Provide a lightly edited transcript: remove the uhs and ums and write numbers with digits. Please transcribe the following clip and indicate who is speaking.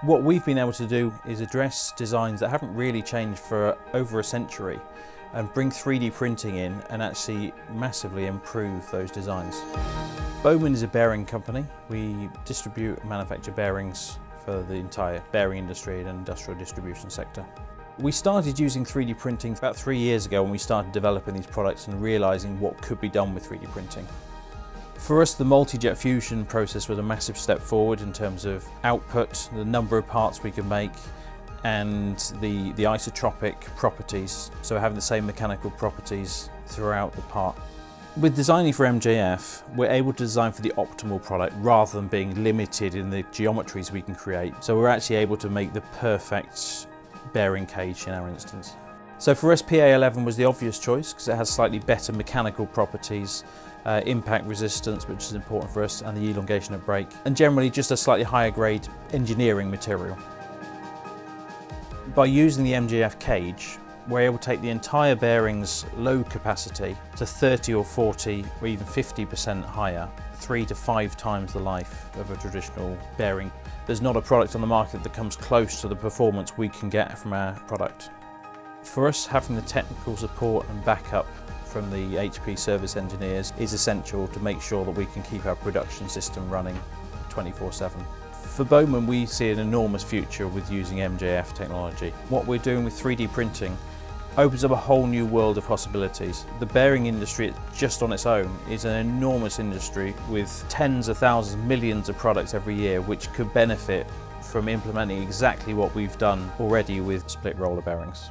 Speaker 1: What we've been able to do is address designs that haven't really changed for over a century and bring 3D printing in and actually massively improve those designs. Bowman is a bearing company. We distribute and manufacture bearings for the entire bearing industry and industrial distribution sector. We started using 3D printing about 3 years ago when we started developing these products and realising what could be done with 3D printing. For us, the multi-jet fusion process was a massive step forward in terms of output, the number of parts we could make, and the isotropic properties, so having the same mechanical properties throughout the part. With designing for MJF, we're able to design for the optimal product rather than being limited in the geometries we can create. So we're actually able to make the perfect bearing cage in our instance. So for us, PA11 was the obvious choice because it has slightly better mechanical properties, impact resistance, which is important for us, and the elongation of brake, and generally just a slightly higher grade engineering material. By using the MJF cage, we're able to take the entire bearing's load capacity to 30 or 40 or even 50% higher, 3 to 5 times the life of a traditional bearing. There's not a product on the market that comes close to the performance we can get from our product. For us, having the technical support and backup from the HP service engineers is essential to make sure that we can keep our production system running 24/7. For Bowman, we see an enormous future with using MJF technology. What we're doing with 3D printing opens up a whole new world of possibilities. The bearing industry, just on its own, is an enormous industry with tens of thousands, millions of products every year which could benefit from implementing exactly what we've done already with split roller bearings.